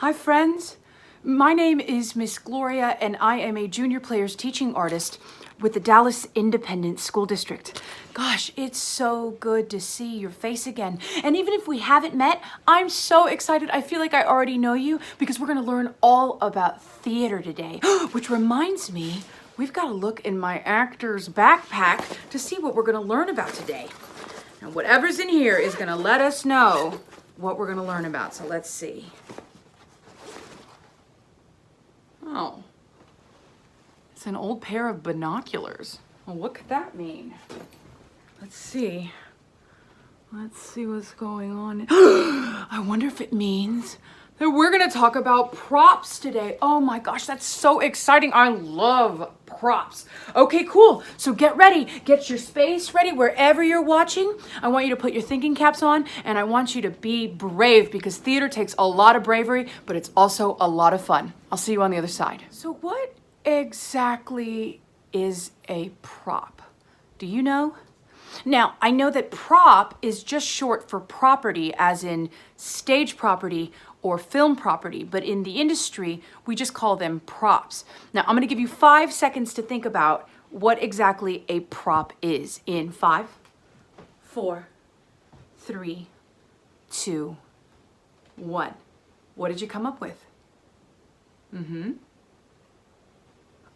Hi friends, my name is Miss Gloria and I am a junior players teaching artist with the Dallas Independent School District. Gosh, it's so good to see your face again. And even if we haven't met, I'm so excited. I feel like I already know you because we're gonna learn all about theater today. Which reminds me, we've got to look in my actor's backpack to see what we're gonna learn about today. And whatever's in here is gonna let us know what we're gonna learn about. So let's see. Oh, it's an old pair of binoculars. Well, what could that mean? Let's see. Let's see what's going on. I wonder if it means that we're gonna talk about props today. Oh my gosh, that's so exciting. I love props. Okay, cool. So get ready. Get your space ready wherever you're watching. I want you to put your thinking caps on and I want you to be brave because theater takes a lot of bravery, but it's also a lot of fun. I'll see you on the other side. So what exactly is a prop? Do you know? Now, I know that prop is just short for property, as in stage property or film property, but in the industry, we just call them props. Now, I'm gonna give you 5 seconds to think about what exactly a prop is in 5, 4, 3, 2, 1. What did you come up with?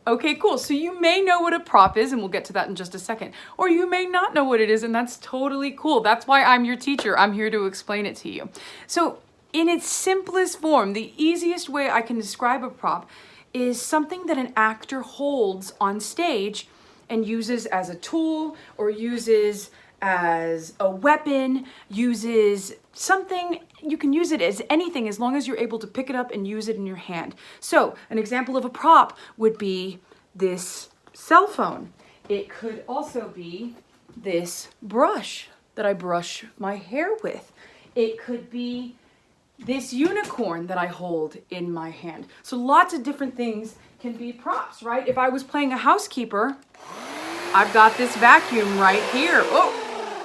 Okay, cool. So you may know what a prop is, and we'll get to that in just a second. Or you may not know what it is, and that's totally cool. That's why I'm your teacher. I'm here to explain it to you. So in its simplest form, the easiest way I can describe a prop is something that an actor holds on stage and uses as a tool or uses as a weapon, uses something. You can use it as anything as long as you're able to pick it up and use it in your hand. So an example of a prop would be this cell phone. It could also be this brush that I brush my hair with. It could be this unicorn that I hold in my hand. So lots of different things can be props, right? If I was playing a housekeeper, I've got this vacuum right here. Oh,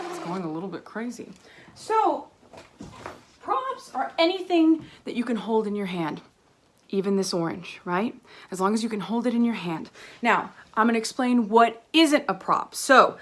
it's going a little bit crazy. So props are anything that you can hold in your hand, even this orange, right? As long as you can hold it in your hand. Now, I'm gonna explain what isn't a prop. So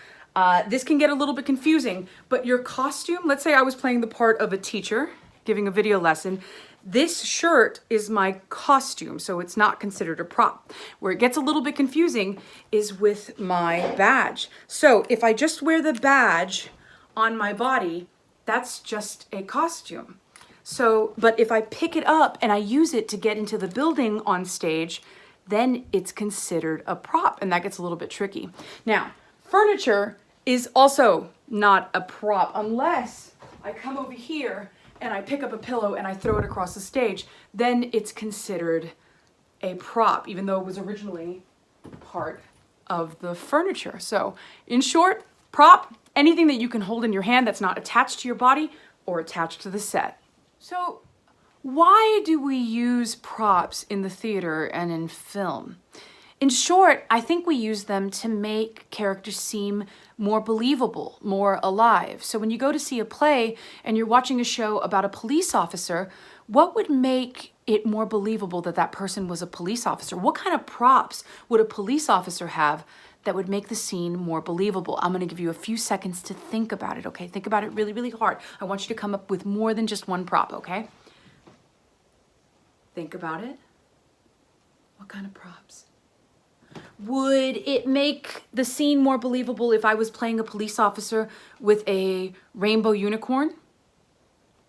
this can get a little bit confusing, but your costume, let's say I was playing the part of a teacher giving a video lesson. This shirt is my costume, so it's not considered a prop. Where it gets a little bit confusing is with my badge. So if I just wear the badge on my body, that's just a costume. So, but if I pick it up and I use it to get into the building on stage, then it's considered a prop, and that gets a little bit tricky. Now, furniture is also not a prop unless I come over here and I pick up a pillow and I throw it across the stage, then it's considered a prop, even though it was originally part of the furniture. So in short, prop, anything that you can hold in your hand that's not attached to your body or attached to the set. So why do we use props in the theater and in film? In short, I think we use them to make characters seem more believable, more alive. So when you go to see a play and you're watching a show about a police officer, what would make it more believable that that person was a police officer? What kind of props would a police officer have that would make the scene more believable? I'm gonna give you a few seconds to think about it, okay? Think about it really, really hard. I want you to come up with more than just one prop, okay? Think about it. What kind of props? Would it make the scene more believable if I was playing a police officer with a rainbow unicorn?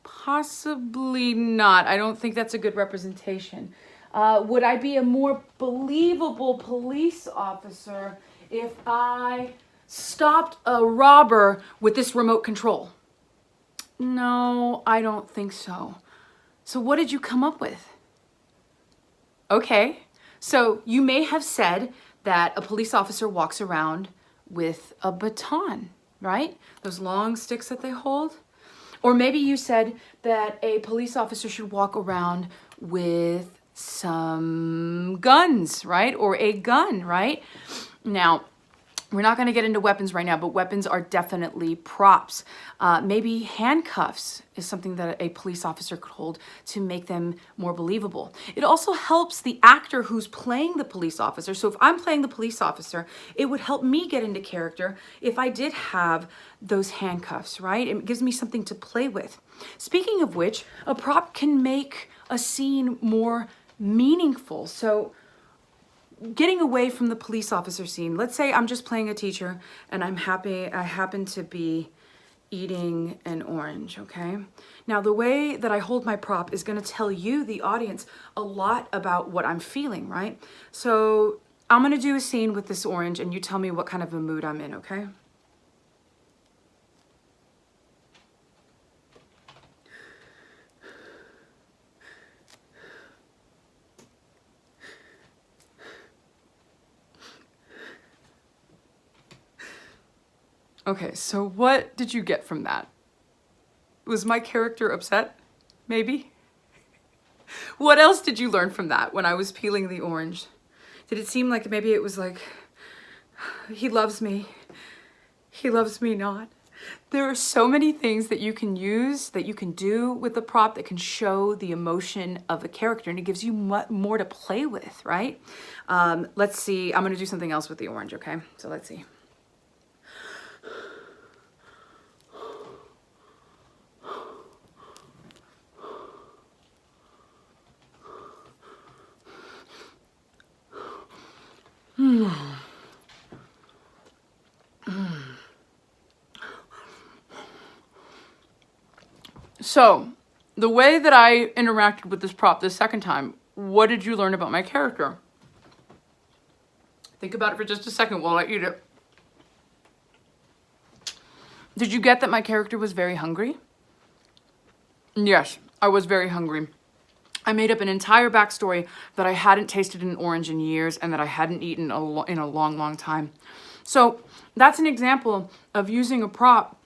Possibly not. I don't think that's a good representation. Would I be a more believable police officer if I stopped a robber with this remote control? No, I don't think so. So what did you come up with? Okay, so you may have said that a police officer walks around with a baton, right? Those long sticks that they hold. Or maybe you said that a police officer should walk around with some guns, right? Or a gun, right? Now, We're not going to get into weapons right now, but weapons are definitely props. Maybe handcuffs is something that a police officer could hold to make them more believable. It also helps the actor who's playing the police officer. So if I'm playing the police officer, it would help me get into character if I did have those handcuffs, right? It gives me something to play with. Speaking of which, a prop can make a scene more meaningful. So getting away from the police officer scene, let's say I'm just playing a teacher and I happen to be eating an orange, okay? Now the way that I hold my prop is gonna tell you, the audience, a lot about what I'm feeling, right? So I'm gonna do a scene with this orange and you tell me what kind of a mood I'm in, okay? Okay, so what did you get from that? Was my character upset? Maybe? What else did you learn from that when I was peeling the orange? Did it seem like maybe it was like, he loves me not? There are so many things that you can use, that you can do with the prop that can show the emotion of a character, and it gives you more to play with, right? Let's see, I'm gonna do something else with the orange, okay? So let's see. So, the way that I interacted with this prop the second time, what did you learn about my character? Think about it for just a second while I eat it. Did you get that my character was very hungry? Yes, I was very hungry. I made up an entire backstory that I hadn't tasted an orange in years and that I hadn't eaten in a long, long time. So that's an example of using a prop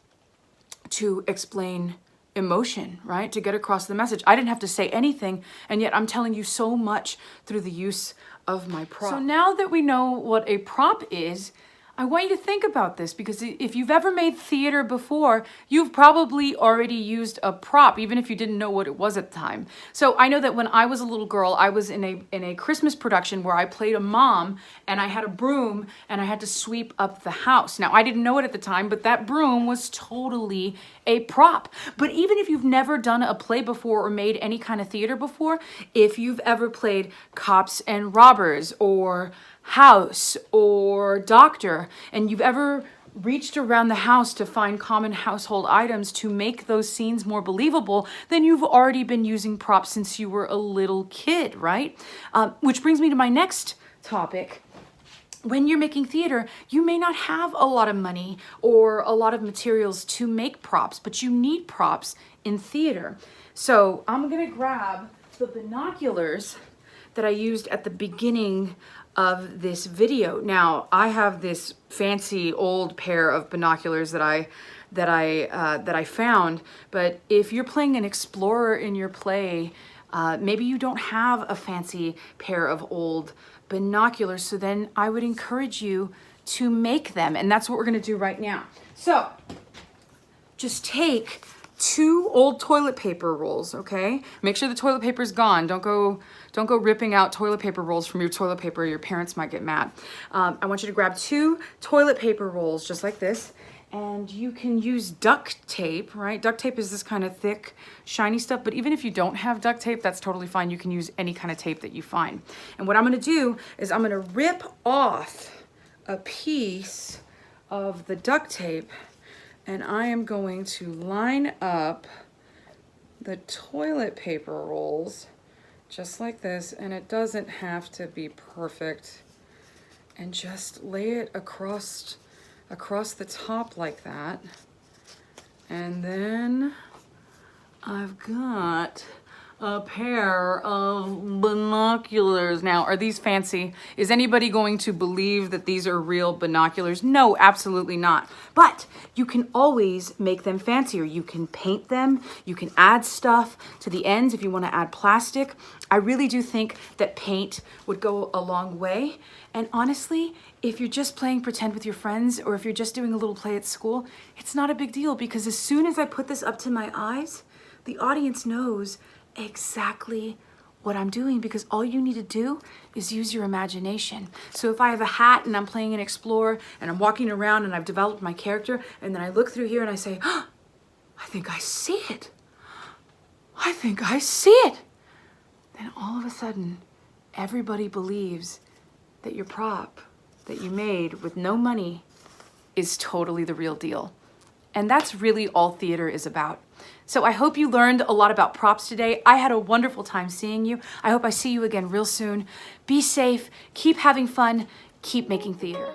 to explain emotion, right? To get across the message. I didn't have to say anything, and yet I'm telling you so much through the use of my prop. So now that we know what a prop is, I want you to think about this, because if you've ever made theater before, you've probably already used a prop, even if you didn't know what it was at the time. So I know that when I was a little girl, I was in a Christmas production where I played a mom, and I had a broom, and I had to sweep up the house. Now, I didn't know it at the time, but that broom was totally a prop. But even if you've never done a play before or made any kind of theater before, if you've ever played Cops and Robbers or House or Doctor, and you've ever reached around the house to find common household items to make those scenes more believable, then you've already been using props since you were a little kid, right? Which brings me to my next topic. When you're making theater, you may not have a lot of money or a lot of materials to make props, but you need props in theater. So I'm gonna grab the binoculars that I used at the beginning of this video. Now, I have this fancy old pair of binoculars that I found, but if you're playing an explorer in your play, maybe you don't have a fancy pair of old binoculars, so then I would encourage you to make them, and that's what we're gonna do right now. So, just take 2 old toilet paper rolls, okay? Make sure the toilet paper's gone. Don't go ripping out toilet paper rolls from your toilet paper. Your parents might get mad. I want you to grab 2 toilet paper rolls, just like this, and you can use duct tape, right? Duct tape is this kind of thick, shiny stuff, but even if you don't have duct tape, that's totally fine. You can use any kind of tape that you find. And what I'm gonna do is I'm gonna rip off a piece of the duct tape, and I am going to line up the toilet paper rolls just like this, and it doesn't have to be perfect, and just lay it across the top like that. And then I've got a pair of binoculars. Now, are these fancy? Is anybody going to believe that these are real binoculars? No, absolutely not. But you can always make them fancier. You can paint them. You can add stuff to the ends if you want to add plastic. I really do think that paint would go a long way. And honestly, if you're just playing pretend with your friends, or if you're just doing a little play at school, it's not a big deal, because as soon as I put this up to my eyes, the audience knows exactly what I'm doing, because all you need to do is use your imagination. So if I have a hat and I'm playing an explorer and I'm walking around and I've developed my character, and then I look through here and I say, oh, I think I see it. I think I see it. Then all of a sudden, everybody believes that your prop that you made with no money is totally the real deal. And that's really all theater is about. So I hope you learned a lot about props today. I had a wonderful time seeing you. I hope I see you again real soon. Be safe, keep having fun, keep making theater.